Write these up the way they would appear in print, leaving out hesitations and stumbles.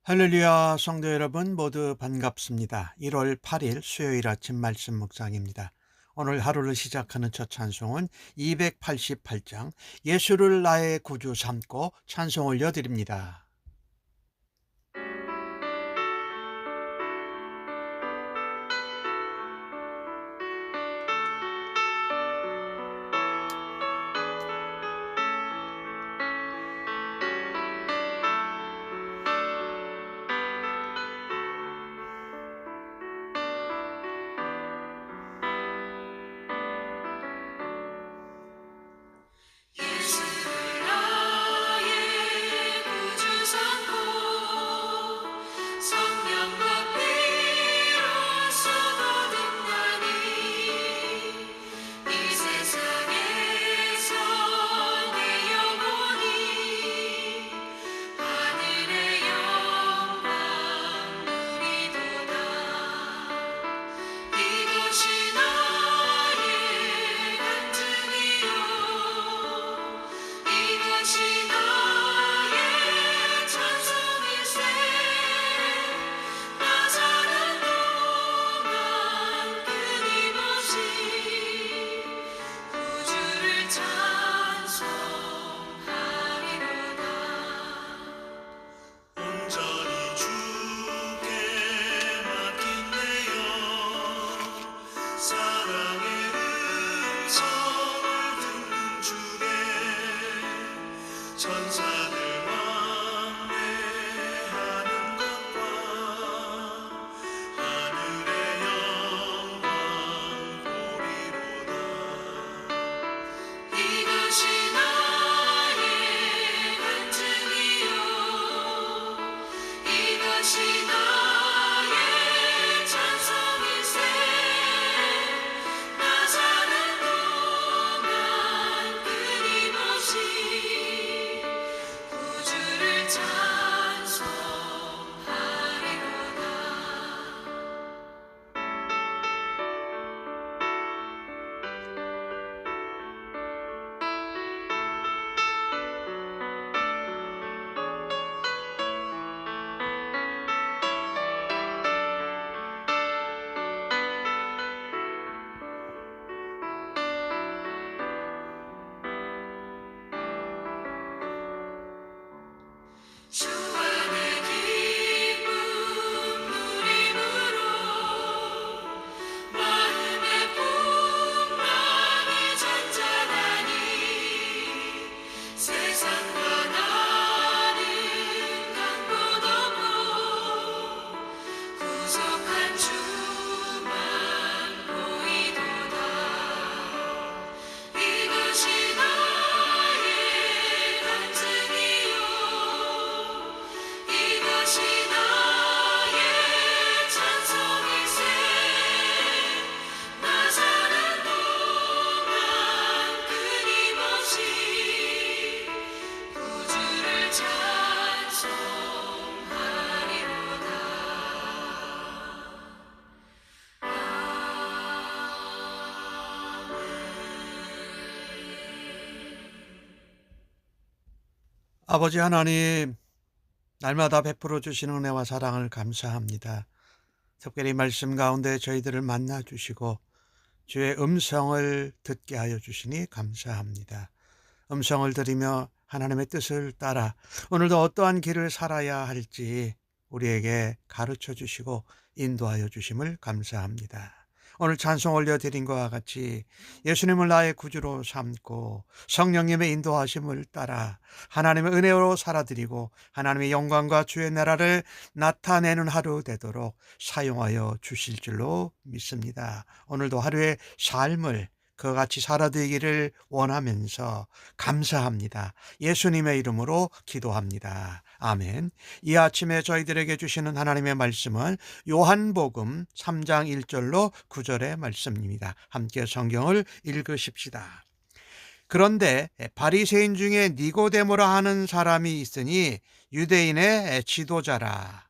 할렐루야 성도 여러분 모두 반갑습니다. 1월 8일 수요일 아침 말씀 묵상입니다. 오늘 하루를 시작하는 첫 찬송은 288장 예수를 나의 구주 삼고 찬송 올려드립니다. 예수를 나의 구주 삼고 성령과 피로써 거듭나니 이 세상에서 내 영혼이 하늘의 영광 누리도다. 이것이 나의 간증이요 이것이 나의 찬송일세. 나 사는 동안 끊임없이 구주를 찬송하리로다. 온전히 주께 맡긴 내 영, 사랑의 음성을 듣는 중에 천사들 왕래하는 것과 하늘의 영광 보리로다. 이것이 나의 간증이요 이것이 나의 찬송일세. 나 사는 동안 끊임없이 구주를 찬송하리로다. 주 안에 기쁨 누림으로 마음의 풍랑이 잔잔하니 세상과 나는 간 곳 없고 구속한 주만 보이도다. 이것이 나의 간증이요 이것이 나의 찬송일세. 나 사는 동안 끊임없이 구주를 찬송하리로다. 아버지 하나님, 날마다 베풀어 주시는 은혜와 사랑을 감사합니다. 특별히 말씀 가운데 저희들을 만나 주시고 주의 음성을 듣게 하여 주시니 감사합니다. 음성을 들으며 하나님의 뜻을 따라 오늘도 어떠한 길을 살아야 할지 우리에게 가르쳐 주시고 인도하여 주심을 감사합니다. 오늘 찬송 올려드린 것과 같이 예수님을 나의 구주로 삼고 성령님의 인도하심을 따라 하나님의 은혜로 살아드리고 하나님의 영광과 주의 나라를 나타내는 하루 되도록 사용하여 주실 줄로 믿습니다. 오늘도 하루의 삶을 그와 같이 살아드리기를 원하면서 감사합니다. 예수님의 이름으로 기도합니다. 아멘. 이 아침에 저희들에게 주시는 하나님의 말씀은 요한복음 3장 1절로 9절의 말씀입니다. 함께 성경을 읽으십시다. 그런데 바리새인 중에 니고데모라 하는 사람이 있으니 유대인의 지도자라.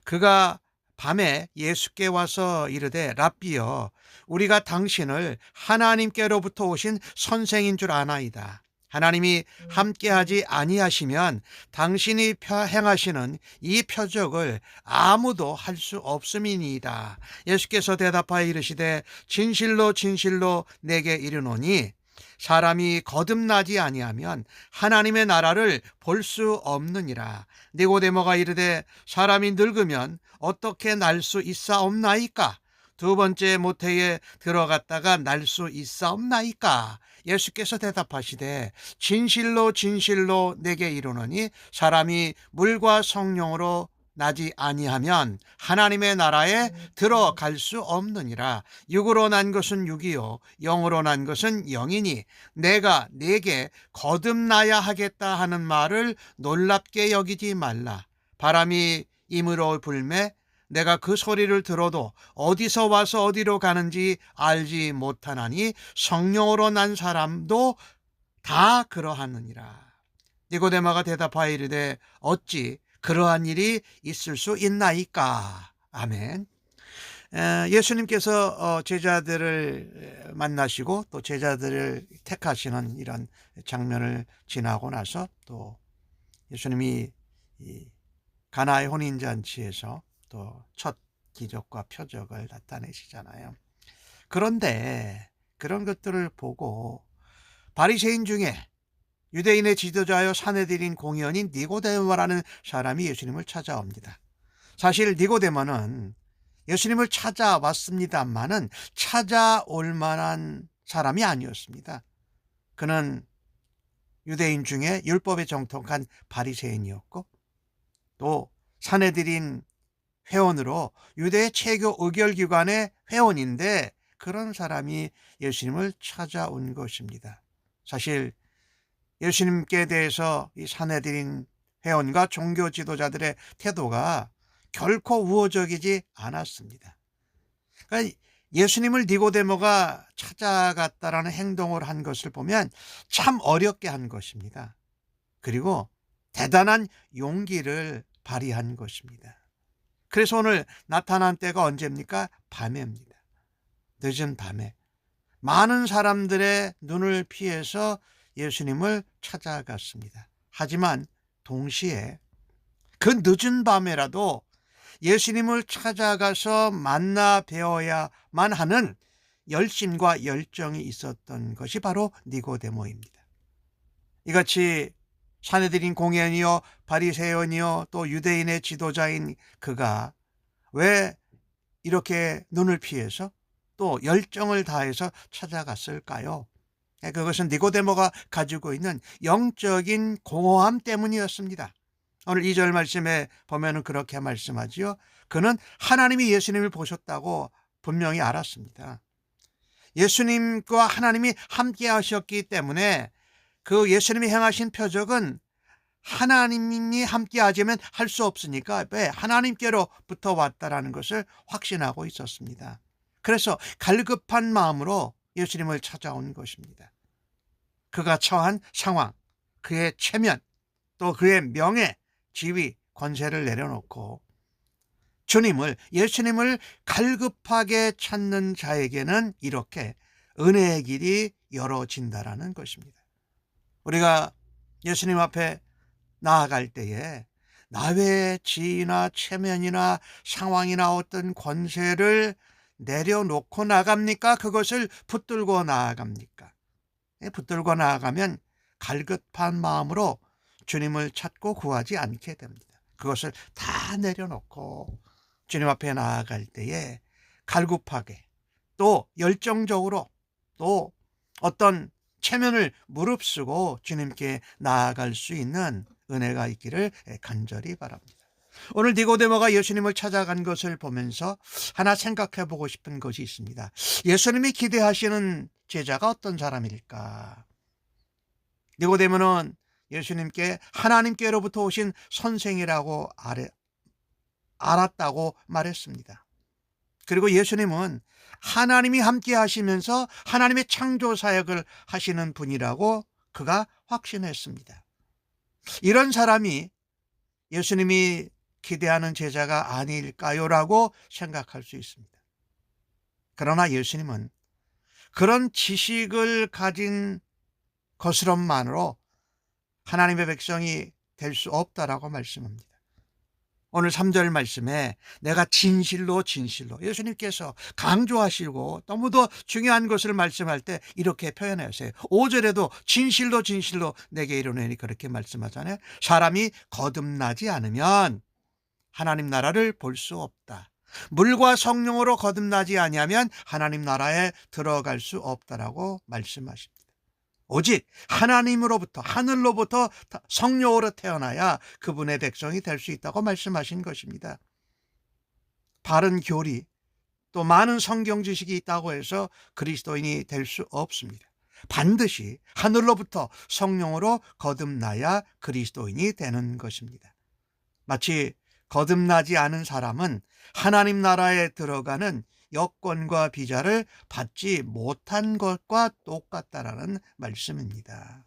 그가 밤에 예수께 와서 이르되 랍비여 우리가 당신을 하나님께로부터 오신 선생인 줄 아나이다. 하나님이 함께하지 아니하시면 당신이 행하시는 이 표적을 아무도 할 수 없음이니이다. 예수께서 대답하여 이르시되 진실로 진실로 내게 이르노니 사람이 거듭나지 아니하면 하나님의 나라를 볼 수 없느니라. 니고데모가 이르되 사람이 늙으면 어떻게 날 수 있사옵나이까? 두 번째 모태에 들어갔다가 날 수 있사옵나이까? 예수께서 대답하시되 진실로 진실로 내게 이르노니 사람이 물과 성령으로 나지 아니하면 하나님의 나라에 들어갈 수 없느니라. 육으로 난 것은 육이요 영으로 난 것은 영이니 내가 네게 거듭나야 하겠다 하는 말을 놀랍게 여기지 말라. 바람이 임으로 불매 내가 그 소리를 들어도 어디서 와서 어디로 가는지 알지 못하나니 성령으로 난 사람도 다 그러하느니라. 니고데모가 대답하여 이르되 어찌 그러한 일이 있을 수 있나이까? 아멘. 예수님께서 제자들을 만나시고 또 제자들을 택하시는 이런 장면을 지나고 나서 또 예수님이 가나의 혼인잔치에서 또 첫 기적과 표적을 나타내시잖아요. 그런데 그런 것들을 보고 바리새인 중에 유대인의 지도자여 사내들인 공의원인 니고데모라는 사람이 예수님을 찾아옵니다. 사실 니고데모는 예수님을 찾아왔습니다만은 찾아올 만한 사람이 아니었습니다. 그는 유대인 중에 율법에 정통한 바리새인이었고 또 사내들인 회원으로 유대 체교 의결기관의 회원인데 그런 사람이 예수님을 찾아온 것입니다. 사실 예수님께 대해서 이 사내들인 회원과 종교 지도자들의 태도가 결코 우호적이지 않았습니다. 그러니까 예수님을 니고데모가 찾아갔다라는 행동을 한 것을 보면 참 어렵게 한 것입니다. 그리고 대단한 용기를 발휘한 것입니다. 그래서 오늘 나타난 때가 언제입니까? 밤입니다. 늦은 밤에 많은 사람들의 눈을 피해서 예수님을 찾아갔습니다. 하지만 동시에 그 늦은 밤에라도 예수님을 찾아가서 만나 뵈어야만 하는 열심과 열정이 있었던 것이 바로 니고데모입니다. 이같이 사내들인 공회원이요 바리새인이요 또 유대인의 지도자인 그가 왜 이렇게 눈을 피해서 또 열정을 다해서 찾아갔을까요? 그것은 니고데모가 가지고 있는 영적인 공허함 때문이었습니다. 오늘 2절 말씀에 보면은 그렇게 말씀하지요. 그는 하나님이 예수님을 보셨다고 분명히 알았습니다. 예수님과 하나님이 함께 하셨기 때문에 그 예수님이 행하신 표적은 하나님이 함께 하자면 할 수 없으니까 왜 하나님께로부터 왔다라는 것을 확신하고 있었습니다. 그래서 갈급한 마음으로 예수님을 찾아온 것입니다. 그가 처한 상황, 그의 체면, 또 그의 명예, 지위, 권세를 내려놓고 예수님을 갈급하게 찾는 자에게는 이렇게 은혜의 길이 열어진다라는 것입니다. 우리가 예수님 앞에 나아갈 때에 나의 지위나 체면이나 상황이나 어떤 권세를 내려놓고 나갑니까? 그것을 붙들고 나아갑니까? 붙들고 나아가면 갈급한 마음으로 주님을 찾고 구하지 않게 됩니다. 그것을 다 내려놓고 주님 앞에 나아갈 때에 갈급하게 또 열정적으로 또 어떤 체면을 무릅쓰고 주님께 나아갈 수 있는 은혜가 있기를 간절히 바랍니다. 오늘 니고데모가 예수님을 찾아간 것을 보면서 하나 생각해 보고 싶은 것이 있습니다. 예수님이 기대하시는 제자가 어떤 사람일까? 니고데모는 예수님께 하나님께로부터 오신 선생이라고 알았다고 말했습니다. 그리고 예수님은 하나님이 함께 하시면서 하나님의 창조 사역을 하시는 분이라고 그가 확신했습니다. 이런 사람이 예수님이 기대하는 제자가 아닐까요? 라고 생각할 수 있습니다. 그러나 예수님은 그런 지식을 가진 것으로만으로 하나님의 백성이 될 수 없다라고 말씀합니다. 오늘 3절 말씀에 내가 진실로 진실로 예수님께서 강조하시고 너무도 중요한 것을 말씀할 때 이렇게 표현하세요. 5절에도 진실로 진실로 내게 이르노니 그렇게 말씀하잖아요. 사람이 거듭나지 않으면 하나님 나라를 볼 수 없다. 물과 성령으로 거듭나지 아니하면 하나님 나라에 들어갈 수 없다라고 말씀하십니다. 오직 하나님으로부터 하늘로부터 성령으로 태어나야 그분의 백성이 될 수 있다고 말씀하신 것입니다. 바른 교리 또 많은 성경 지식이 있다고 해서 그리스도인이 될 수 없습니다. 반드시 하늘로부터 성령으로 거듭나야 그리스도인이 되는 것입니다. 마치 거듭나지 않은 사람은 하나님 나라에 들어가는 여권과 비자를 받지 못한 것과 똑같다라는 말씀입니다.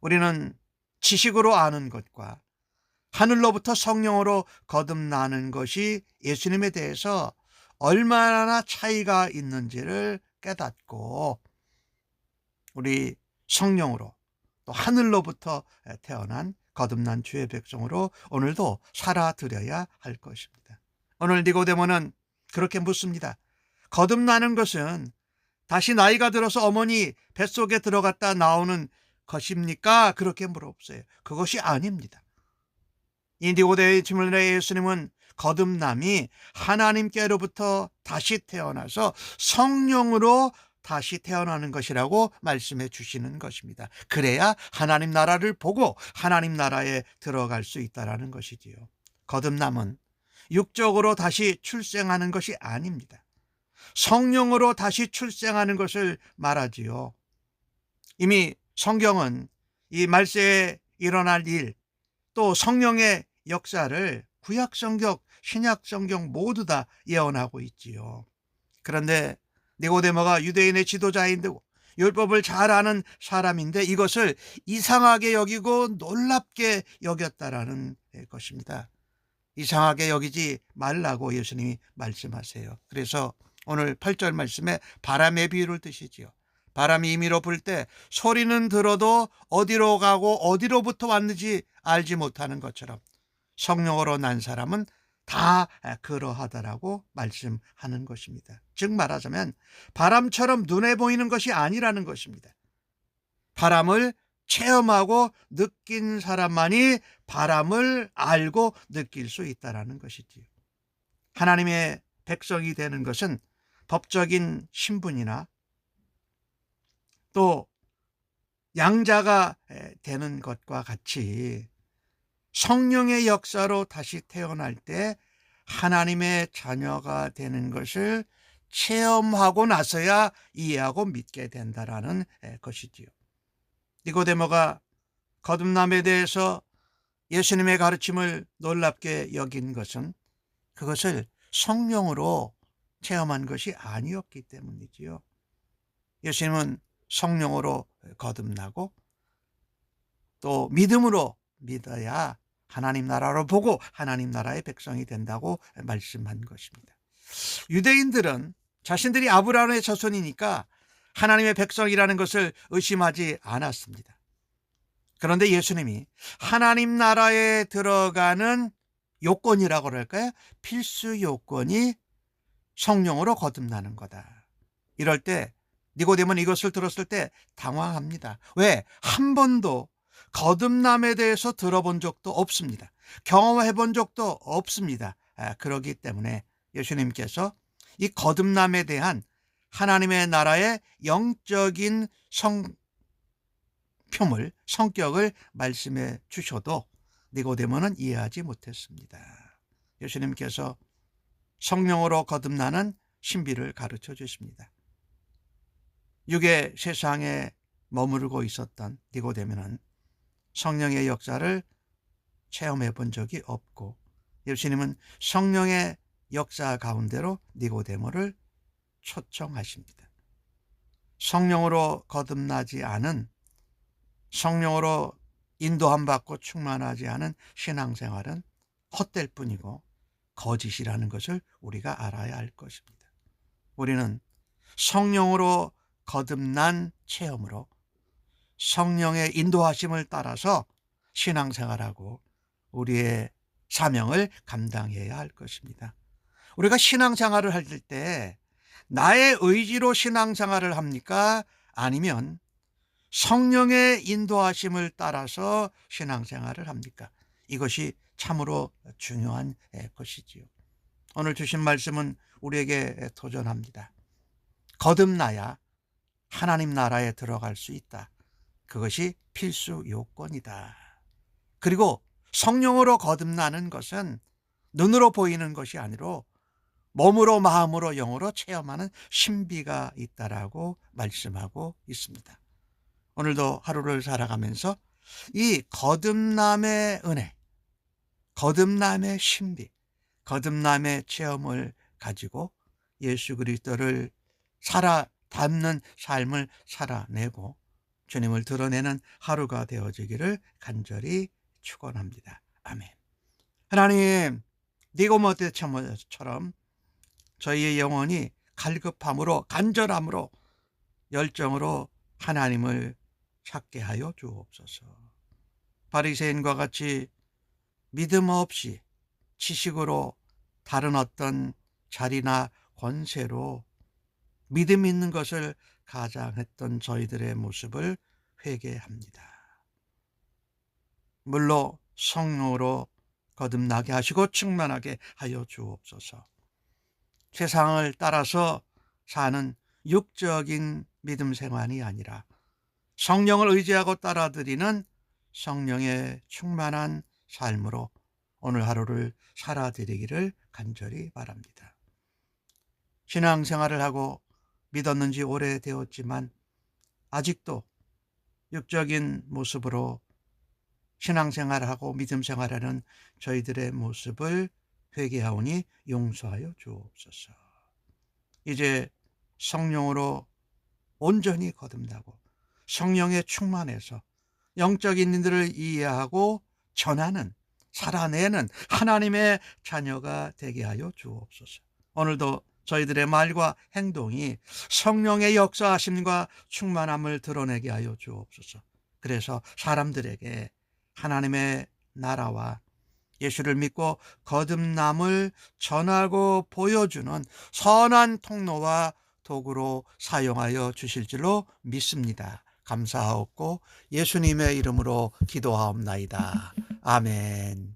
우리는 지식으로 아는 것과 하늘로부터 성령으로 거듭나는 것이 예수님에 대해서 얼마나 차이가 있는지를 깨닫고 우리 성령으로 또 하늘로부터 태어난 거듭난 주의 백성으로 오늘도 살아드려야 할 것입니다. 오늘 니고데모는 그렇게 묻습니다. 거듭나는 것은 다시 나이가 들어서 어머니 뱃속에 들어갔다 나오는 것입니까? 그렇게 물어보세요. 그것이 아닙니다. 이 니고데모의 질문에 예수님은 거듭남이 하나님께로부터 다시 태어나서 성령으로 다시 태어나는 것이라고 말씀해 주시는 것입니다. 그래야 하나님 나라를 보고 하나님 나라에 들어갈 수 있다는 것이지요. 거듭남은 육적으로 다시 출생하는 것이 아닙니다. 성령으로 다시 출생하는 것을 말하지요. 이미 성경은 이 말세에 일어날 일, 또 성령의 역사를 구약성경, 신약성경 모두 다 예언하고 있지요. 그런데 니고데모가 유대인의 지도자인데 율법을 잘 아는 사람인데 이것을 이상하게 여기고 놀랍게 여겼다라는 것입니다. 이상하게 여기지 말라고 예수님이 말씀하세요. 그래서 오늘 8절 말씀에 바람의 비유를 드시지요. 바람이 임의로 불 때 소리는 들어도 어디로 가고 어디로부터 왔는지 알지 못하는 것처럼 성령으로 난 사람은 다 그러하다라고 말씀하는 것입니다. 즉 말하자면 바람처럼 눈에 보이는 것이 아니라는 것입니다. 바람을 체험하고 느낀 사람만이 바람을 알고 느낄 수 있다는 것이지요. 하나님의 백성이 되는 것은 법적인 신분이나 또 양자가 되는 것과 같이 성령의 역사로 다시 태어날 때 하나님의 자녀가 되는 것을 체험하고 나서야 이해하고 믿게 된다라는 것이지요. 니고데모가 거듭남에 대해서 예수님의 가르침을 놀랍게 여긴 것은 그것을 성령으로 체험한 것이 아니었기 때문이지요. 예수님은 성령으로 거듭나고 또 믿음으로 믿어야 하나님 나라로 보고 하나님 나라의 백성이 된다고 말씀한 것입니다. 유대인들은 자신들이 아브라함의 자손이니까 하나님의 백성이라는 것을 의심하지 않았습니다. 그런데 예수님이 하나님 나라에 들어가는 요건이라고 그럴까요? 필수 요건이 성령으로 거듭나는 거다. 이럴 때 니고데모는 이것을 들었을 때 당황합니다. 왜? 한 번도 거듭남에 대해서 들어본 적도 없습니다. 경험해 본 적도 없습니다. 그렇기 때문에 예수님께서 이 거듭남에 대한 하나님의 나라의 영적인 성격을 말씀해 주셔도 니고데모는 이해하지 못했습니다. 예수님께서 성령으로 거듭나는 신비를 가르쳐 주십니다. 육의 세상에 머무르고 있었던 니고데모는 성령의 역사를 체험해 본 적이 없고 예수님은 성령의 역사 가운데로 니고데모를 초청하십니다. 성령으로 거듭나지 않은, 성령으로 인도함 받고 충만하지 않은 신앙생활은 헛될 뿐이고 거짓이라는 것을 우리가 알아야 할 것입니다. 우리는 성령으로 거듭난 체험으로 성령의 인도하심을 따라서 신앙생활하고 우리의 사명을 감당해야 할 것입니다. 우리가 신앙생활을 할 때 나의 의지로 신앙생활을 합니까? 아니면 성령의 인도하심을 따라서 신앙생활을 합니까? 이것이 참으로 중요한 것이지요. 오늘 주신 말씀은 우리에게 도전합니다. 거듭나야 하나님 나라에 들어갈 수 있다. 그것이 필수 요건이다. 그리고 성령으로 거듭나는 것은 눈으로 보이는 것이 아니라 몸으로 마음으로 영으로 체험하는 신비가 있다라고 말씀하고 있습니다. 오늘도 하루를 살아가면서 이 거듭남의 은혜, 거듭남의 신비, 거듭남의 체험을 가지고 예수 그리스도를 닮는 삶을 살아내고 주님을 드러내는 하루가 되어지기를 간절히 축원합니다. 아멘. 하나님, 니고모데처럼 저희의 영혼이 갈급함으로, 간절함으로, 열정으로 하나님을 찾게 하여 주옵소서. 바리새인과 같이 믿음 없이 지식으로 다른 어떤 자리나 권세로 믿음 있는 것을 가장했던 저희들의 모습을 회개합니다. 물로 성령으로 거듭나게 하시고 충만하게 하여 주옵소서. 세상을 따라서 사는 육적인 믿음 생활이 아니라 성령을 의지하고 따라드리는 성령의 충만한 삶으로 오늘 하루를 살아드리기를 간절히 바랍니다. 신앙생활을 하고 믿었는 지 오래되었지만 아직도 육적인 모습으로 신앙생활을 하고 믿음생활하는 저희들의 모습을 회개하오니 용서하여 주옵소서. 이제 성령으로 온전히 거듭나고 성령에 충만해서 영적인 일들을 이해하고 전하는, 살아내는 하나님의 자녀가 되게 하여 주옵소서. 오늘도 저희들의 말과 행동이 성령의 역사하심과 충만함을 드러내게 하여 주옵소서. 그래서 사람들에게 하나님의 나라와 예수를 믿고 거듭남을 전하고 보여주는 선한 통로와 도구로 사용하여 주실 줄로 믿습니다. 감사하옵고 예수님의 이름으로 기도하옵나이다. 아멘.